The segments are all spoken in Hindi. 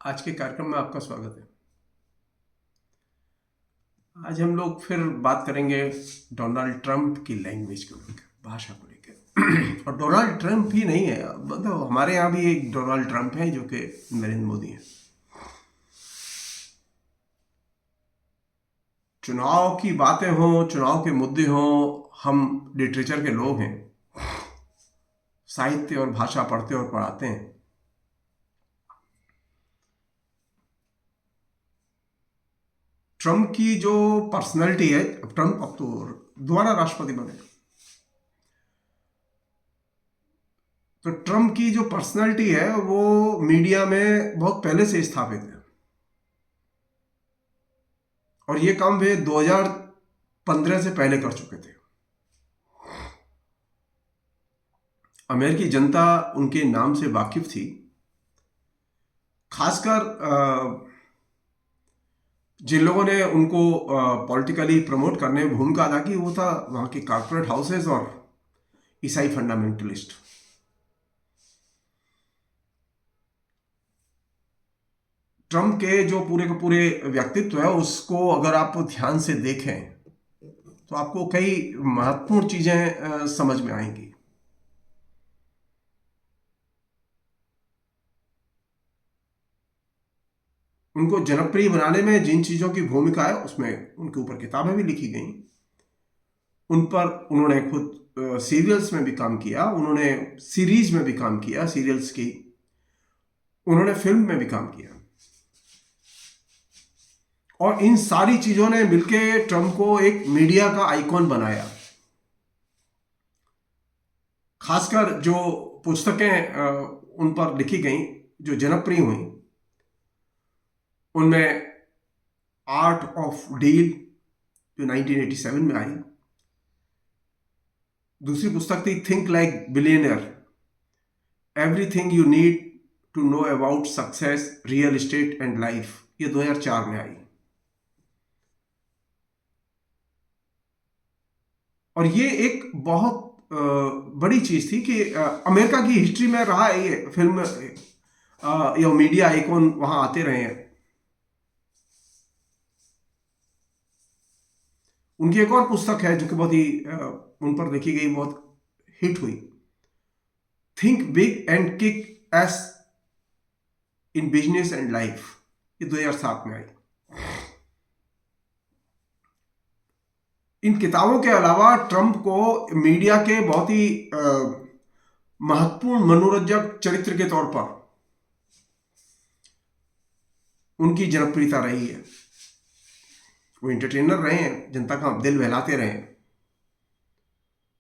आज के कार्यक्रम में आपका स्वागत है। आज हम लोग फिर बात करेंगे डोनाल्ड ट्रंप की लैंग्वेज को लेकर, भाषा को लेकर। और डोनाल्ड ट्रंप ही नहीं है, मतलब हमारे यहाँ भी एक डोनाल्ड ट्रंप है जो कि नरेंद्र मोदी है। चुनाव की बातें हों, चुनाव के मुद्दे हों, हम लिटरेचर के लोग हैं, साहित्य और भाषा पढ़ते और पढ़ाते हैं। ट्रंप की जो पर्सनैलिटी है, ट्रंप अब तो दोबारा राष्ट्रपति बने, तो ट्रंप की जो पर्सनैलिटी है वो मीडिया में बहुत पहले से स्थापित है। और ये काम वे 2015 से पहले कर चुके थे। अमेरिकी जनता उनके नाम से वाकिफ थी। खासकर जिन लोगों ने उनको पॉलिटिकली प्रमोट करने में भूमिका अदा की, वो था वहाँ के कॉर्पोरेट हाउसेस और ईसाई फंडामेंटलिस्ट। ट्रंप के जो पूरे के पूरे व्यक्तित्व है, उसको अगर आप ध्यान से देखें तो आपको कई महत्वपूर्ण चीजें समझ में आएंगी। उनको जनप्रिय बनाने में जिन चीजों की भूमिका है, उसमें उनके ऊपर किताबें भी लिखी गई। उन पर उन्होंने खुद सीरियल्स में भी काम किया, उन्होंने सीरीज में भी काम किया, सीरियल्स की, उन्होंने फिल्म में भी काम किया। और इन सारी चीजों ने मिलके ट्रंप को एक मीडिया का आइकॉन बनाया। खासकर जो पुस्तकें उन पर लिखी गई, जो जनप्रिय हुई, उनमें आर्ट ऑफ डील जो 1987 में आई। दूसरी पुस्तक थी think like billionaire, everything you need to know about success, real estate and life, ये 2004 में आई। और ये एक बहुत बड़ी चीज थी कि अमेरिका की हिस्ट्री में रहा है ये फिल्म या मीडिया आइकॉन वहां आते रहे हैं। उनकी एक और पुस्तक है जो कि बहुत ही उन पर लिखी गई, बहुत हिट हुई, think big and kick S in business and life, ये 2007 में आई। इन किताबों के अलावा ट्रंप को मीडिया के बहुत ही महत्वपूर्ण मनोरंजक चरित्र के तौर पर उनकी जनप्रियता रही है। वो एंटरटेनर रहे हैं, जनता का दिल बहलाते रहे हैं।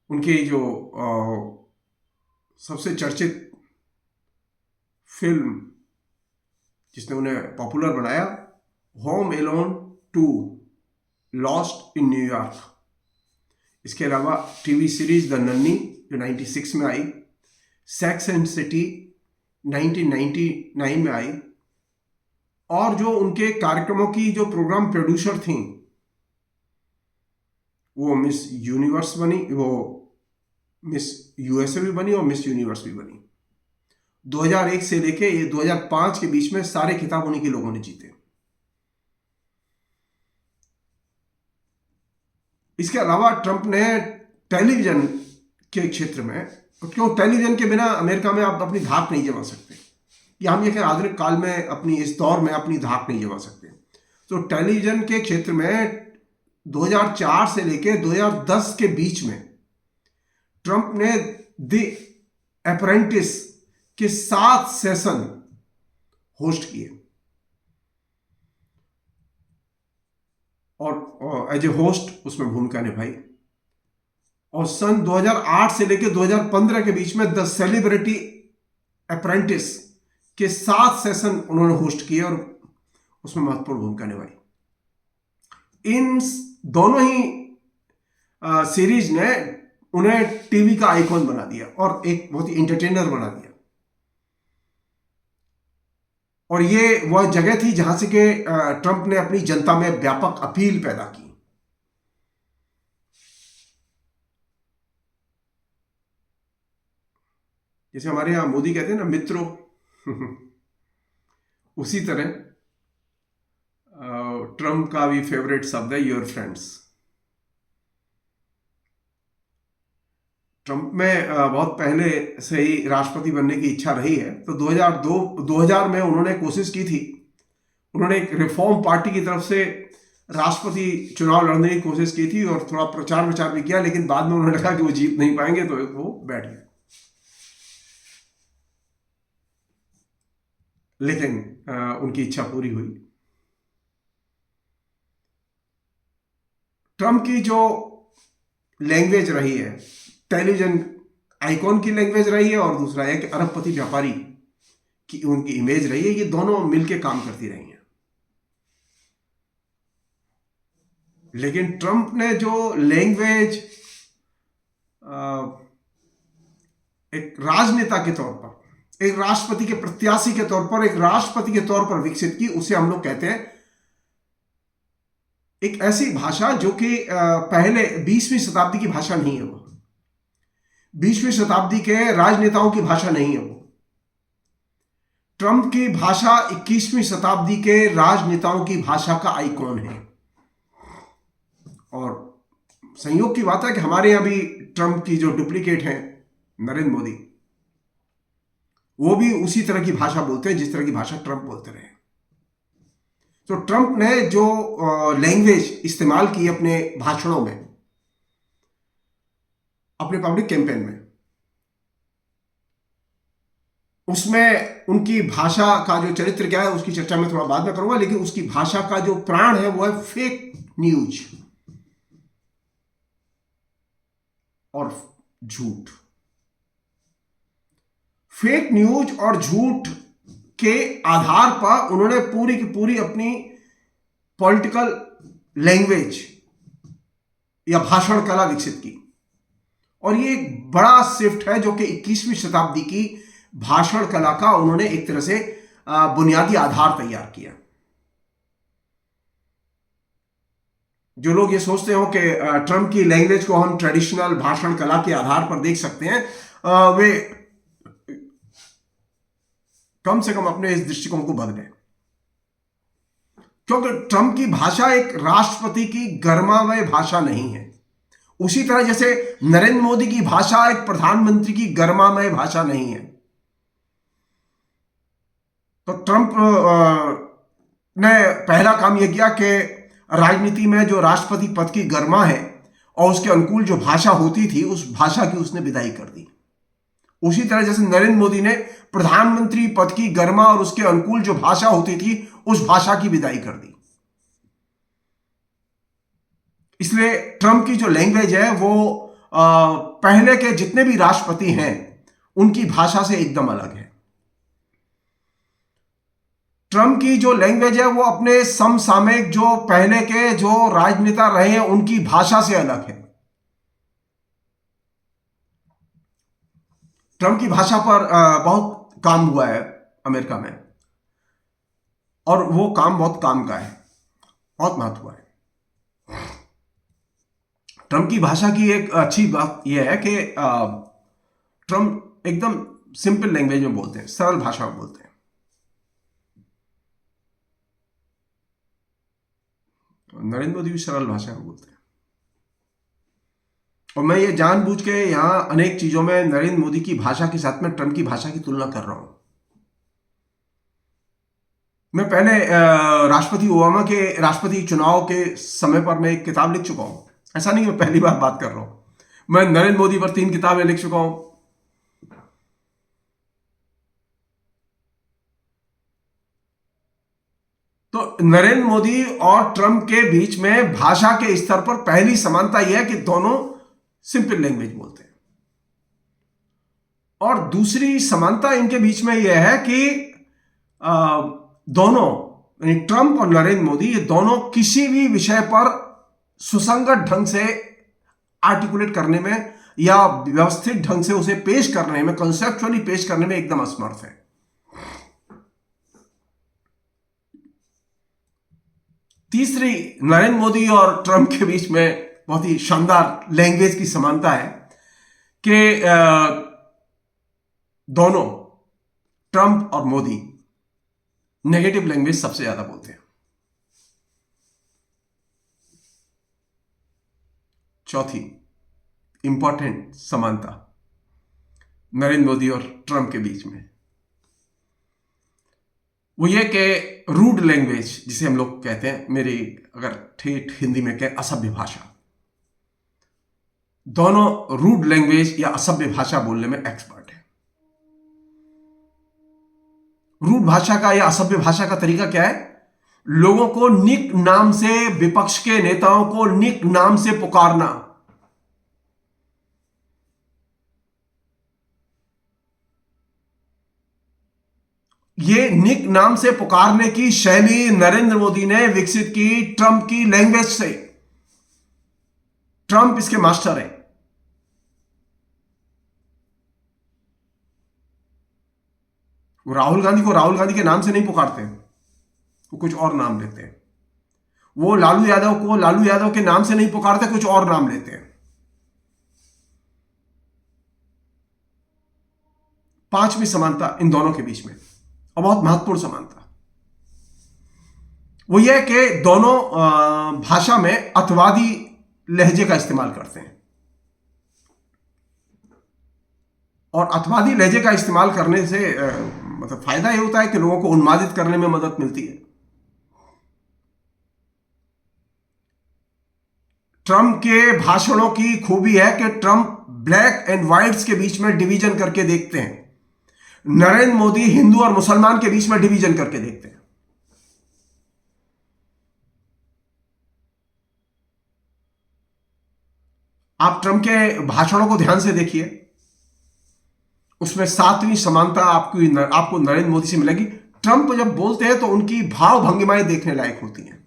उनकी जो सबसे चर्चित फिल्म जिसने उन्हें पॉपुलर बनाया, home alone 2, lost in New York. इसके अलावा टीवी सीरीज द नन्नी जो 96 में आई, सेक्स एंड सिटी 1999 में आई। और जो उनके कार्यक्रमों की जो प्रोग्राम प्रोड्यूसर थी, वो मिस यूनिवर्स बनी, वो मिस यूएसए भी बनी और मिस यूनिवर्स भी बनी। 2001 से लेके ये 2005 के बीच में सारे खिताब उन्हीं के लोगों ने जीते। इसके अलावा ट्रंप ने टेलीविजन के क्षेत्र में, क्यों टेलीविजन के बिना अमेरिका में आप अपनी धाक नहीं जमा सकते, या हम ये कहें आधुनिक काल में अपनी इस दौर में अपनी धाक नहीं जमा सकते। तो टेलीविजन के क्षेत्र में 2004 से लेकर 2010 के बीच में ट्रंप ने द अप्रेंटिस के 7 सेशन होस्ट किए और एज ए होस्ट उसमें भूमिका निभाई। और सन 2008 से लेकर 2015 के बीच में द सेलिब्रिटी अप्रेंटिस के 7 सेशन उन्होंने होस्ट किए और उसमें महत्वपूर्ण भूमिका निभाई। इन दोनों ही सीरीज ने उन्हें टीवी का आइकॉन बना दिया और एक बहुत ही एंटरटेनर बना दिया। और ये वह जगह थी जहां से कि ट्रंप ने अपनी जनता में व्यापक अपील पैदा की। जैसे हमारे यहां मोदी कहते हैं ना, मित्रों। उसी तरह ट्रम्प का भी फेवरेट शब्द है योर फ्रेंड्स। ट्रम्प में बहुत पहले से ही राष्ट्रपति बनने की इच्छा रही है। तो 2000 में उन्होंने कोशिश की थी। उन्होंने एक रिफॉर्म पार्टी की तरफ से राष्ट्रपति चुनाव लड़ने की कोशिश की थी और थोड़ा प्रचार विचार भी किया, लेकिन बाद में उन्होंने कहा कि वो जीत नहीं पाएंगे, तो वो बैठ गए। लेकिन उनकी इच्छा पूरी हुई। ट्रम्प की जो लैंग्वेज रही है, टेलीविजन आइकॉन की लैंग्वेज रही है, और दूसरा है कि अरबपति व्यापारी की उनकी इमेज रही है। ये दोनों मिलकर काम करती रही हैं। लेकिन ट्रम्प ने जो लैंग्वेज एक राजनेता के तौर पर, एक राष्ट्रपति के प्रत्याशी के तौर पर, एक राष्ट्रपति के तौर पर विकसित की, उसे हम लोग कहते हैं एक ऐसी भाषा जो कि पहले 20वीं शताब्दी की भाषा नहीं है। वो 20वीं शताब्दी के राजनेताओं की भाषा नहीं है। वो ट्रम्प की भाषा 21वीं शताब्दी के राजनेताओं की भाषा का आइकॉन है। और संयोग की बात है कि हमारे यहां भी ट्रम्प की जो डुप्लीकेट हैं, नरेंद्र मोदी, वो भी उसी तरह की भाषा बोलते हैं जिस तरह की भाषा ट्रम्प बोलते रहे। तो ट्रम्प ने जो लैंग्वेज इस्तेमाल की अपने भाषणों में, अपने पब्लिक कैंपेन में, उसमें उनकी भाषा का जो चरित्र क्या है उसकी चर्चा मैं थोड़ा बाद में करूंगा। लेकिन उसकी भाषा का जो प्राण है वो है फेक न्यूज और झूठ। फेक न्यूज और झूठ के आधार पर उन्होंने पूरी की पूरी अपनी पॉलिटिकल लैंग्वेज या भाषण कला विकसित की। और ये एक बड़ा शिफ्ट है जो कि 21वीं शताब्दी की भाषण कला का उन्होंने एक तरह से बुनियादी आधार तैयार किया। जो लोग ये सोचते हो कि ट्रम्प की लैंग्वेज को हम ट्रेडिशनल भाषण कला के आधार पर देख सकते हैं, वे कम से कम अपने इस दृष्टिकोण को बदलें। क्योंकि ट्रम्प की भाषा एक राष्ट्रपति की गर्मामय भाषा नहीं है। उसी तरह जैसे नरेंद्र मोदी की भाषा एक प्रधानमंत्री की गर्मामय भाषा नहीं है। तो ट्रम्प ने पहला काम यह किया कि राजनीति में जो राष्ट्रपति पद की गरिमा है और उसके अनुकूल जो भाषा होती थी, उस भाषा की उसने विदाई कर दी। उसी तरह जैसे नरेंद्र मोदी ने प्रधानमंत्री पद की गरिमा और उसके अनुकूल जो भाषा होती थी, उस भाषा की विदाई कर दी। इसलिए ट्रम्प की जो लैंग्वेज है वो पहले के जितने भी राष्ट्रपति हैं उनकी भाषा से एकदम अलग है। ट्रम्प की जो लैंग्वेज है वो अपने समसामयिक जो पहले के जो राजनेता रहे हैं उनकी भाषा से अलग है। ट्रम्प की भाषा पर बहुत काम हुआ है अमेरिका में, और वो काम बहुत काम का है, बहुत महत्व है। ट्रम्प की भाषा की एक अच्छी बात यह है कि ट्रम्प एकदम सिंपल लैंग्वेज में बोलते हैं, सरल भाषा में बोलते हैं। नरेंद्र मोदी भी सरल भाषा में बोलते हैं। और मैं ये जानबूझ के यहां अनेक चीजों में नरेंद्र मोदी की भाषा के साथ में ट्रम्प की भाषा की तुलना कर रहा हूं। मैं पहले राष्ट्रपति ओबामा के राष्ट्रपति चुनाव के समय पर मैं एक किताब लिख चुका हूं। ऐसा नहीं मैं पहली बार बात कर रहा हूं। मैं नरेंद्र मोदी पर 3 किताबें लिख चुका हूं। तो नरेंद्र मोदी और ट्रम्प के बीच में भाषा के स्तर पर पहली समानता यह है कि दोनों सिंपल लैंग्वेज बोलते हैं। और दूसरी समानता इनके बीच में यह है कि दोनों, यानी ट्रम्प और नरेंद्र मोदी, ये दोनों किसी भी विषय पर सुसंगत ढंग से आर्टिकुलेट करने में या व्यवस्थित ढंग से उसे पेश करने में, कंसेप्चुअली पेश करने में एकदम असमर्थ है। तीसरी, नरेंद्र मोदी और ट्रम्प के बीच में बहुत ही शानदार लैंग्वेज की समानता है कि दोनों, ट्रम्प और मोदी, नेगेटिव लैंग्वेज सबसे ज्यादा बोलते हैं। चौथी इंपॉर्टेंट समानता नरेंद्र मोदी और ट्रंप के बीच में वो ये कि रूड लैंग्वेज जिसे हम लोग कहते हैं, मेरी अगर ठेठ हिंदी में कहें असभ्य भाषा, दोनों रूड लैंग्वेज या असभ्य भाषा बोलने में एक्सपर्ट है। रूड भाषा का या असभ्य भाषा का तरीका क्या है? लोगों को निक नाम से, विपक्ष के नेताओं को निक नाम से पुकारना। ये निक नाम से पुकारने की शैली नरेंद्र मोदी ने विकसित की ट्रंप की लैंग्वेज से। ट्रंप इसके मास्टर है। वो राहुल गांधी को राहुल गांधी के नाम से नहीं पुकारते, वो कुछ और नाम लेते हैं। वो लालू यादव को लालू यादव के नाम से नहीं पुकारते, कुछ और नाम लेते हैं। पांचवी समानता इन दोनों के बीच में, और बहुत महत्वपूर्ण समानता, वो यह कि दोनों भाषा में अतिवादी लहजे का इस्तेमाल करते हैं। और अतिवादी लहजे का इस्तेमाल करने से मतलब फायदा यह होता है कि लोगों को उन्मादित करने में मदद मिलती है। ट्रंप के भाषणों की खूबी है कि ट्रंप ब्लैक एंड व्हाइट्स के बीच में डिवीजन करके देखते हैं। नरेंद्र मोदी हिंदू और मुसलमान के बीच में डिवीजन करके देखते हैं। आप ट्रंप के भाषणों को ध्यान से देखिए, उसमें सातवीं समानता आपको नरेंद्र मोदी से मिलेगी। ट्रंप जब बोलते हैं तो उनकी भाव भंगिमाएं देखने लायक होती हैं,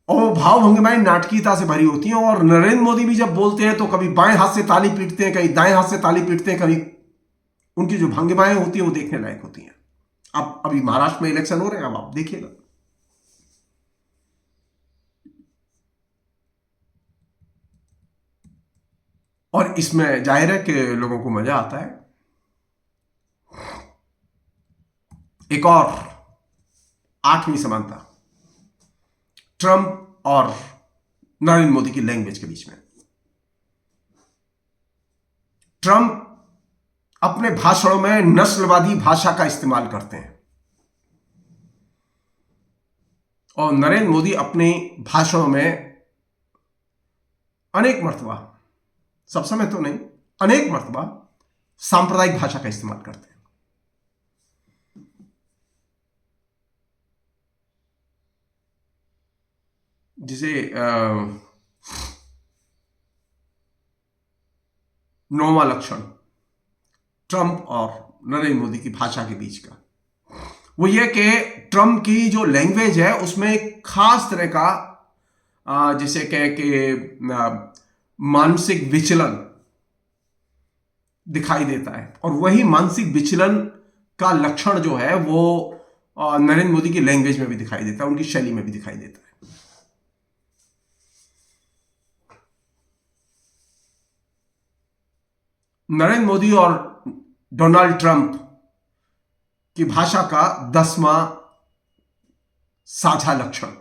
और भाव भंगिमाएं नाटकीयता से भरी होती हैं। और नरेंद्र मोदी भी जब बोलते हैं तो कभी बाएं हाथ से ताली पीटते हैं, कभी दाएं हाथ से ताली पीटते हैं, कभी उनकी जो भंगिमाएं होती है वो देखने लायक होती हैं। अब अभी महाराष्ट्र में इलेक्शन हो रहे हैं, अब आप देखिएगा। और इसमें जाहिर है कि लोगों को मजा आता है। एक और आठवीं समानता ट्रंप और नरेंद्र मोदी की लैंग्वेज के बीच में। ट्रंप अपने भाषणों में नस्लवादी भाषा का इस्तेमाल करते हैं, और नरेंद्र मोदी अपने भाषणों में अनेक मर्तबा, सब समय तो नहीं, अनेक मर्तबा सांप्रदायिक भाषा का इस्तेमाल करते हैं। जिसे नौवां लक्षण ट्रंप और नरेंद्र मोदी की भाषा के बीच का, वो ये कि ट्रंप की जो लैंग्वेज है उसमें एक खास तरह का जिसे कह के मानसिक विचलन दिखाई देता है। और वही मानसिक विचलन का लक्षण जो है वो नरेंद्र मोदी की लैंग्वेज में भी दिखाई देता है, उनकी शैली में भी दिखाई देता है। नरेंद्र मोदी और डोनाल्ड ट्रंप की भाषा का 10वां साझा लक्षण,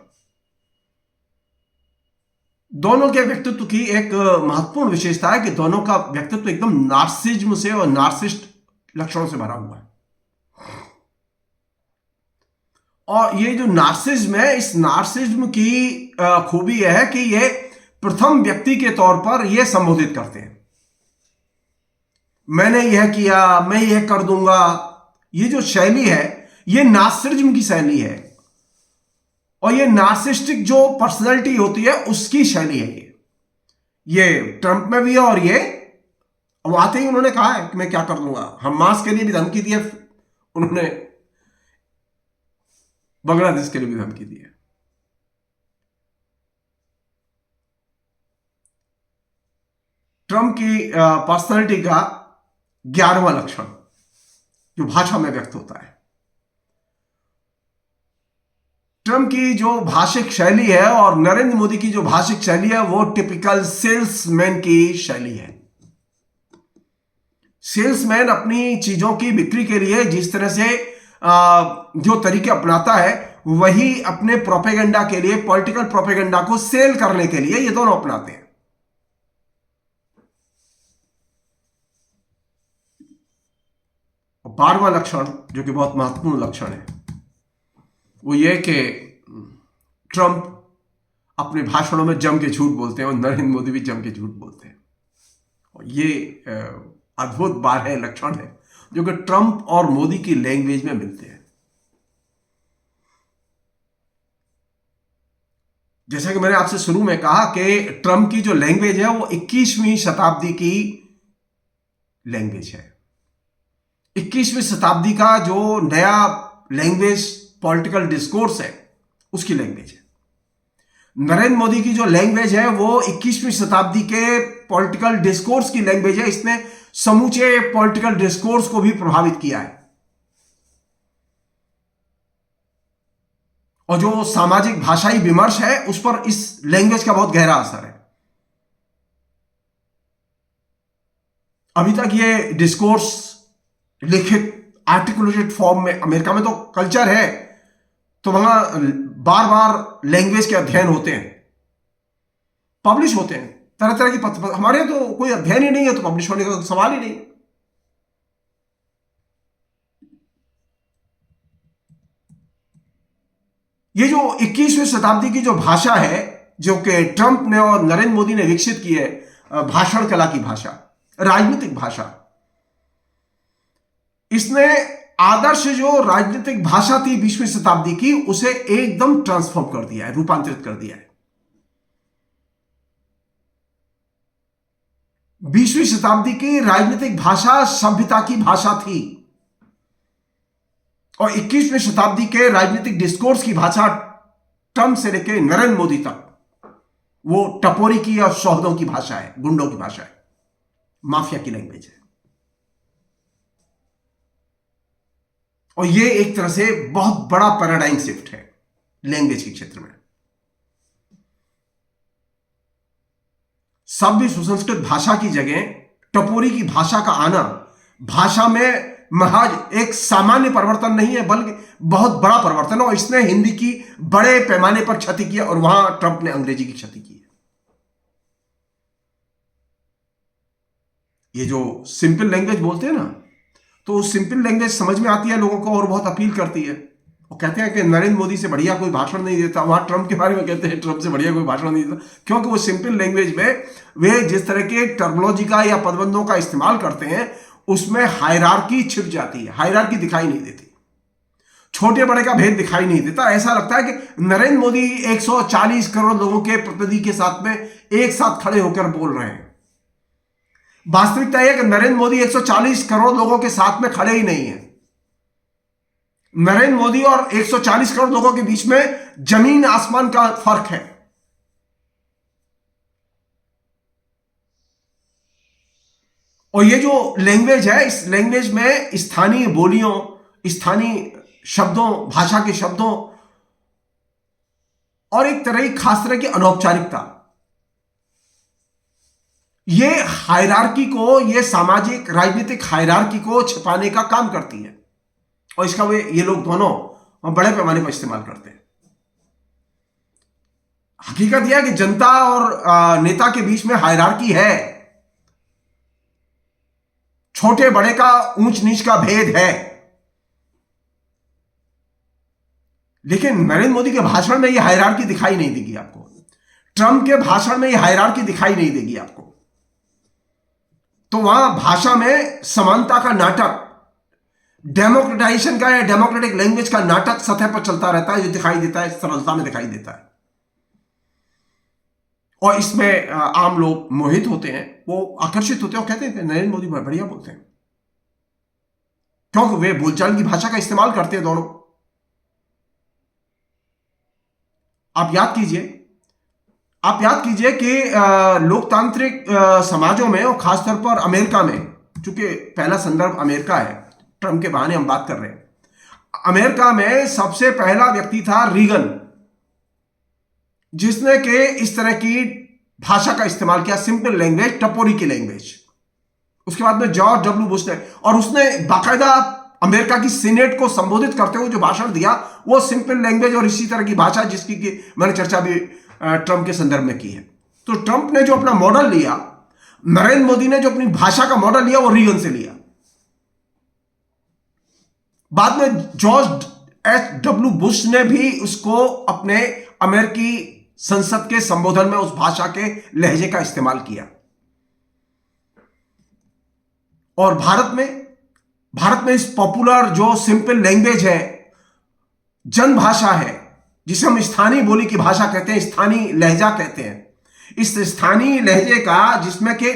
दोनों के व्यक्तित्व की एक महत्वपूर्ण विशेषता है कि दोनों का व्यक्तित्व एकदम नार्सिज्म से और नार्सिस्ट लक्षणों से भरा हुआ है। और ये जो नार्सिज्म है, इस नार्सिज्म की खूबी यह है कि ये प्रथम व्यक्ति के तौर पर यह संबोधित करते हैं, मैंने यह किया, मैं यह कर दूंगा। ये जो शैली है ये नार्सिज्म की शैली है, और ये नार्सिस्टिक जो पर्सनैलिटी होती है उसकी शैली है। ये ट्रंप में भी है, और ये अब आते ही उन्होंने कहा है कि मैं क्या कर दूंगा। हमास के लिए भी धमकी दी है उन्होंने, बांग्लादेश के लिए भी धमकी दी है। ट्रंप की पर्सनैलिटी का 11वां लक्षण जो भाषा में व्यक्त होता है, ट्रंप की जो भाषिक शैली है और नरेंद्र मोदी की जो भाषिक शैली है वो टिपिकल सेल्समैन की शैली है। सेल्समैन अपनी चीजों की बिक्री के लिए जिस तरह से जो तरीके अपनाता है वही अपने प्रोपेगेंडा के लिए, पॉलिटिकल प्रोपेगेंडा को सेल करने के लिए ये दोनों अपनाते हैं। और 12वां लक्षण जो कि बहुत महत्वपूर्ण लक्षण है वो ये कि ट्रंप अपने भाषणों में जम के झूठ बोलते हैं और नरेंद्र मोदी भी जम के झूठ बोलते हैं। और ये अद्भुत 12 लक्षण है जो कि ट्रंप और मोदी की लैंग्वेज में मिलते हैं। जैसा कि मैंने आपसे शुरू में कहा कि ट्रंप की जो लैंग्वेज है वो 21वीं शताब्दी की लैंग्वेज है। 21वीं शताब्दी का जो नया लैंग्वेज पॉलिटिकल डिस्कोर्स है उसकी लैंग्वेज है। नरेंद्र मोदी की जो लैंग्वेज है वो 21वीं शताब्दी के पॉलिटिकल डिस्कोर्स की लैंग्वेज है। इसने समूचे पॉलिटिकल डिस्कोर्स को भी प्रभावित किया है और जो सामाजिक भाषाई विमर्श है उस पर इस लैंग्वेज का बहुत गहरा असर है। अभी तक ये डिस्कोर्स लिखित आर्टिकुलेटेड फॉर्म में, अमेरिका में तो कल्चर है तो वहां बार बार लैंग्वेज के अध्ययन होते हैं, पब्लिश होते हैं तरह तरह की पत्र। हमारे यहाँ तो कोई अध्ययन ही नहीं है तो पब्लिश होने का सवाल ही नहीं है। ये जो 21वीं शताब्दी की जो भाषा है जो कि ट्रंप ने और नरेंद्र मोदी ने विकसित की है, भाषण कला की भाषा, राजनीतिक भाषा, इसने आदर्श जो राजनीतिक भाषा थी 20वीं शताब्दी की उसे एकदम ट्रांसफॉर्म कर दिया है, रूपांतरित कर दिया है। 20वीं शताब्दी की राजनीतिक भाषा सभ्यता की भाषा थी और 21वीं शताब्दी के राजनीतिक डिस्कोर्स की भाषा ट्रंप से लेकर नरेंद्र मोदी तक वो टपोरी की और शोहदों की भाषा है, गुंडों की भाषा है, माफिया की लैंग्वेज है। और ये एक तरह से बहुत बड़ा पैराडाइम शिफ्ट है लैंग्वेज के क्षेत्र में। सभ्य सुसंस्कृत भाषा की जगह टपोरी की भाषा का आना भाषा में महज एक सामान्य परिवर्तन नहीं है बल्कि बहुत बड़ा परिवर्तन है और इसने हिंदी की बड़े पैमाने पर क्षति की और वहां ट्रंप ने अंग्रेजी की क्षति की है। ये जो सिंपल लैंग्वेज बोलते हैं ना, तो सिंपल लैंग्वेज समझ में आती है लोगों को और बहुत अपील करती है। और कहते हैं कि नरेंद्र मोदी से बढ़िया कोई भाषण नहीं देता, वहां ट्रंप के बारे में कहते हैं ट्रंप से बढ़िया कोई भाषण नहीं देता, क्योंकि वो सिंपल लैंग्वेज में वे जिस तरह के टर्मिनोलॉजी का या पदबंधों का इस्तेमाल करते हैं उसमें हायरार्की छिप जाती है, हायरार्की दिखाई नहीं देती, छोटे बड़े का भेद दिखाई नहीं देता। ऐसा लगता है कि नरेंद्र मोदी 140 करोड़ लोगों के प्रतिनिधि के साथ में एक साथ खड़े होकर बोल रहे हैं। वास्तविकता यह कि नरेंद्र मोदी 140 करोड़ लोगों के साथ में खड़े ही नहीं है। नरेंद्र मोदी और 140 करोड़ लोगों के बीच में जमीन आसमान का फर्क है। और ये जो लैंग्वेज है इस लैंग्वेज में स्थानीय बोलियों, स्थानीय शब्दों, भाषा के शब्दों और एक तरह की खास तरह की अनौपचारिकता, ये हायरार्की को, ये सामाजिक राजनीतिक हायरार्की को छिपाने का काम करती है और इसका ये लोग दोनों बड़े पैमाने पर इस्तेमाल करते हैं। हकीकत यह है कि जनता और नेता के बीच में हायरार्की है, छोटे बड़े का, ऊंच नीच का भेद है, लेकिन नरेंद्र मोदी के भाषण में यह हायरार्की दिखाई नहीं देगी आपको, ट्रंप के भाषण में यह हायरार्की दिखाई नहीं देगी आपको। तो वहां भाषा में समानता का नाटक, डेमोक्रेटाइजेशन का या डेमोक्रेटिक लैंग्वेज का नाटक सतह पर चलता रहता है, जो दिखाई देता है, सरलता में दिखाई देता है और इसमें आम लोग मोहित होते हैं, वो आकर्षित होते हैं और कहते हैं नरेंद्र मोदी बढ़िया बोलते हैं, क्योंकि वे बोलचाल की भाषा का इस्तेमाल करते हैं दोनों। आप याद कीजिए कि लोकतांत्रिक समाजों में और खासतौर पर अमेरिका में, चूंकि पहला संदर्भ अमेरिका है, ट्रंप के बहाने हम बात कर रहे हैं, अमेरिका में सबसे पहला व्यक्ति था रीगन, जिसने के इस तरह की भाषा का इस्तेमाल किया, सिंपल लैंग्वेज, टपोरी की लैंग्वेज। उसके बाद में जॉर्ज डब्ल्यू बुश ने, और उसने बाकायदा अमेरिका की सीनेट को संबोधित करते हुए जो भाषण दिया वो सिंपल लैंग्वेज और इसी तरह की भाषा जिसकी कि मैंने चर्चा भी ट्रंप के संदर्भ में की है। तो ट्रंप ने जो अपना मॉडल लिया, नरेंद्र मोदी ने जो अपनी भाषा का मॉडल लिया वो रीगन से लिया। बाद में जॉर्ज H.W. बुश ने भी उसको अपने अमेरिकी संसद के संबोधन में उस भाषा के लहजे का इस्तेमाल किया। और भारत में इस पॉपुलर जो सिंपल लैंग्वेज है, जन भाषा है, जिसे हम स्थानीय बोली की भाषा कहते हैं, स्थानीय लहजा कहते हैं, इस स्थानीय लहजे का जिसमें कि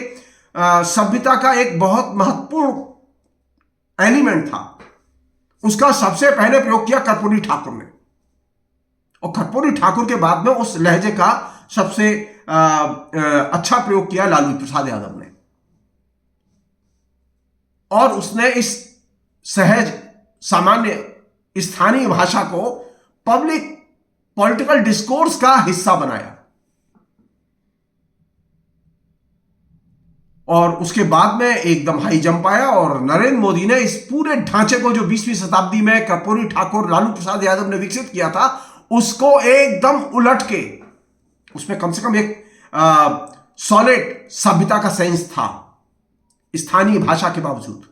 सभ्यता का एक बहुत महत्वपूर्ण एलिमेंट था, उसका सबसे पहले प्रयोग किया कर्पूरी ठाकुर ने। और कर्पूरी ठाकुर के बाद में उस लहजे का सबसे अच्छा प्रयोग किया लालू प्रसाद यादव ने। और उसने इस सहज सामान्य स्थानीय भाषा को पब्लिक पॉलिटिकल डिस्कोर्स का हिस्सा बनाया। और उसके बाद में एकदम हाई जंप आया और नरेंद्र मोदी ने इस पूरे ढांचे को जो 20वीं शताब्दी में कर्पूरी ठाकुर, लालू प्रसाद यादव ने विकसित किया था, उसको एकदम उलट के उसमें कम से कम एक सॉलिड सभ्यता का सेंस था। स्थानीय भाषा के बावजूद,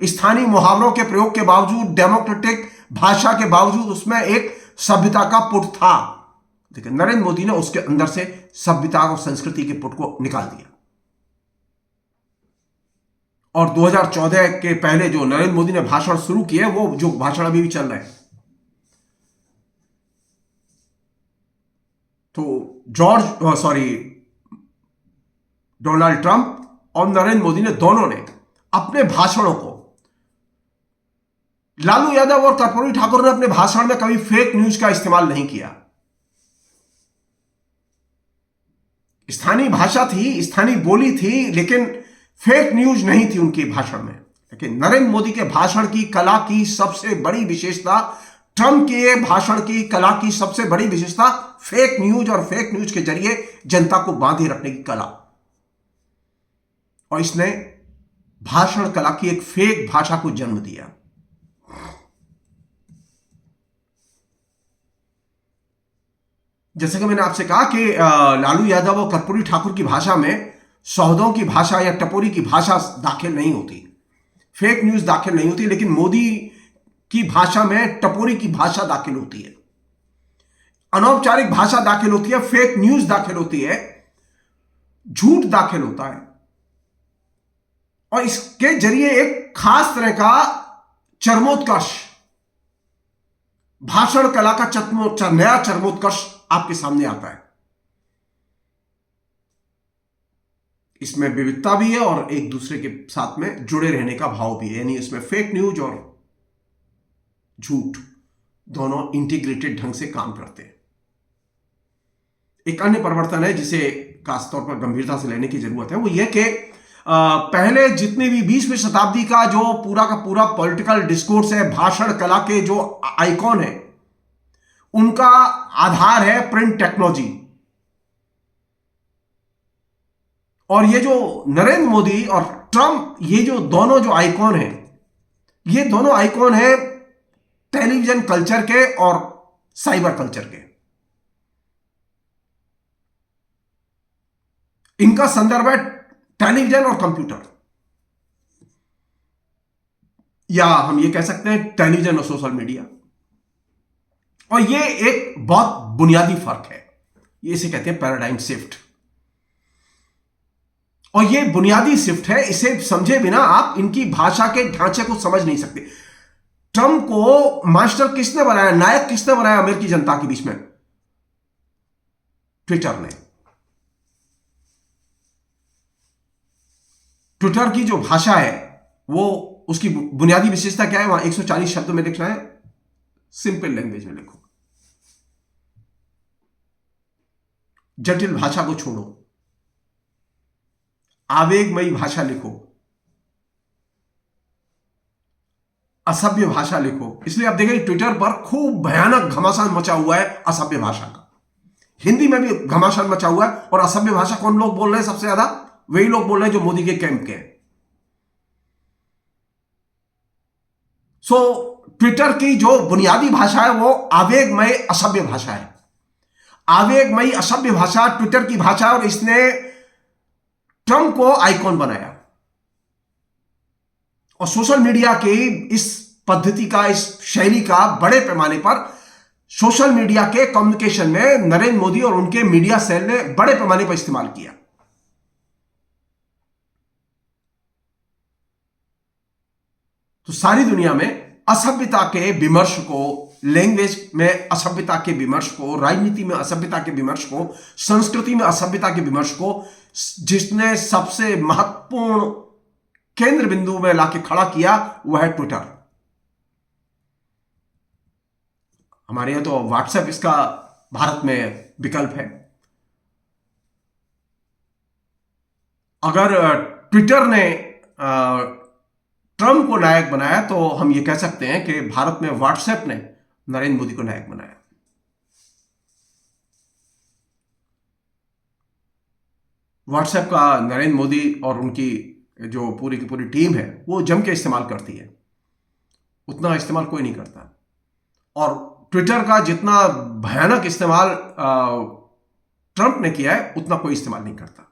स्थानीय मुहावरों के प्रयोग के बावजूद, डेमोक्रेटिक भाषा के बावजूद उसमें एक सभ्यता का पुट था। लेकिन नरेंद्र मोदी ने उसके अंदर से सभ्यता और संस्कृति के पुट को निकाल दिया। और 2014 के पहले जो नरेंद्र मोदी ने भाषण शुरू किए, वो जो भाषण अभी भी चल रहे हैं, तो डोनाल्ड ट्रंप और नरेंद्र मोदी ने दोनों ने अपने भाषणों को, लालू यादव और कर्पूरी ठाकुर ने अपने भाषण में कभी फेक न्यूज का इस्तेमाल नहीं किया। स्थानीय भाषा थी, स्थानीय बोली थी, लेकिन फेक न्यूज नहीं थी उनके भाषण में। लेकिन नरेंद्र मोदी के भाषण की कला की सबसे बड़ी विशेषता, ट्रंप के भाषण की कला की सबसे बड़ी विशेषता फेक न्यूज और फेक न्यूज के जरिए जनता को बांधे रखने की कला। और इसने भाषण कला की एक फेक भाषा को जन्म दिया। जैसे कि मैंने आपसे कहा कि लालू यादव और कर्पूरी ठाकुर की भाषा में सौदों की भाषा या टपोरी की भाषा दाखिल नहीं होती, फेक न्यूज दाखिल नहीं होती। लेकिन मोदी की भाषा में टपोरी की भाषा दाखिल होती है, अनौपचारिक भाषा दाखिल होती है, फेक न्यूज दाखिल होती है, झूठ दाखिल होता है। और इसके जरिए एक खास तरह का चरमोत्कर्ष, भाषण कला का नया चरमोत्कर्ष आपके सामने आता है। इसमें विविधता भी है और एक दूसरे के साथ में जुड़े रहने का भाव भी है। यानी इसमें फेक न्यूज और झूठ दोनों इंटीग्रेटेड ढंग से काम करते हैं। एक अन्य परिवर्तन है जिसे खासतौर पर गंभीरता से लेने की जरूरत है, वो यह कि पहले जितने भी 20वीं शताब्दी का जो पूरा का पूरा पॉलिटिकल डिस्कोर्स है, भाषण कला के जो आइकॉन है, उनका आधार है प्रिंट टेक्नोलॉजी। और ये जो नरेंद्र मोदी और ट्रंप, ये जो दोनों जो आइकॉन हैं, ये दोनों आइकॉन हैं टेलीविजन कल्चर के और साइबर कल्चर के। इनका संदर्भ है टेलीविजन और कंप्यूटर, या हम ये कह सकते हैं टेलीविजन और सोशल मीडिया। और ये एक बहुत बुनियादी फर्क है, ये इसे कहते हैं पैराडाइम शिफ्ट। और ये बुनियादी शिफ्ट है, इसे समझे बिना आप इनकी भाषा के ढांचे को समझ नहीं सकते। ट्रंप को मास्टर किसने बनाया, नायक किसने बनाया अमेरिकी जनता के बीच में? ट्विटर ने। ट्विटर की जो भाषा है, वो उसकी बुनियादी विशेषता क्या है? वहां 140 शब्दों में लिखना है, सिंपल लैंग्वेज में लिखो, जटिल भाषा को छोड़ो, आवेगमयी भाषा लिखो, असभ्य भाषा लिखो। इसलिए आप देखेंगे ट्विटर पर खूब भयानक घमासान मचा हुआ है असभ्य भाषा का। हिंदी में भी घमासान मचा हुआ है। और असभ्य भाषा कौन लोग बोल रहे हैं सबसे ज्यादा? वही लोग बोल रहे हैं जो मोदी के कैंप के हैं। सो ट्विटर की जो बुनियादी भाषा है वो आवेगमय असभ्य भाषा है। आवेगमयी असभ्य भाषा ट्विटर की भाषा, और इसने ट्रंप को आइकॉन बनाया। और सोशल मीडिया की इस पद्धति का, इस शैली का बड़े पैमाने पर सोशल मीडिया के कम्युनिकेशन में नरेंद्र मोदी और उनके मीडिया सेल ने बड़े पैमाने पर इस्तेमाल किया। तो सारी दुनिया में असभ्यता के विमर्श को, लैंग्वेज में असभ्यता के विमर्श को, राजनीति में असभ्यता के विमर्श को, संस्कृति में असभ्यता के विमर्श को जिसने सबसे महत्वपूर्ण केंद्र बिंदु में लाके खड़ा किया वह है ट्विटर। हमारे यहां तो व्हाट्सएप इसका भारत में विकल्प है। अगर ट्विटर ने ट्रंप को नायक बनाया तो हम ये कह सकते हैं कि भारत में व्हाट्सएप ने नरेंद्र मोदी को नायक बनाया। व्हाट्सएप का नरेंद्र मोदी और उनकी जो पूरी की पूरी टीम है वो जम के इस्तेमाल करती है, उतना इस्तेमाल कोई नहीं करता। और ट्विटर का जितना भयानक इस्तेमाल ट्रंप ने किया है उतना कोई इस्तेमाल नहीं करता।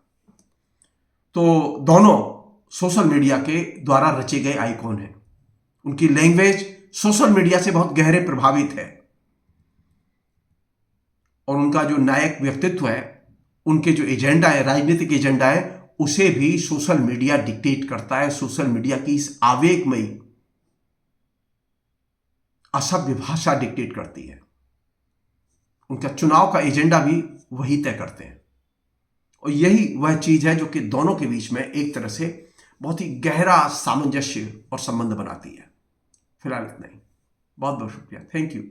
तो दोनों सोशल मीडिया के द्वारा रचे गए आइकॉन हैं। उनकी लैंग्वेज सोशल मीडिया से बहुत गहरे प्रभावित है, और उनका जो नायक व्यक्तित्व है, उनके जो एजेंडा है, राजनीतिक एजेंडा है, उसे भी सोशल मीडिया डिक्टेट करता है। सोशल मीडिया की इस आवेगमयी असभ्य भाषा डिक्टेट करती है। उनका चुनाव का एजेंडा भी वही तय करते हैं, और यही वह चीज है जो कि दोनों के बीच में एक तरह से बहुत ही गहरा सामंजस्य और संबंध बनाती है। फिलहाल इतना ही। बहुत बहुत शुक्रिया। Thank you.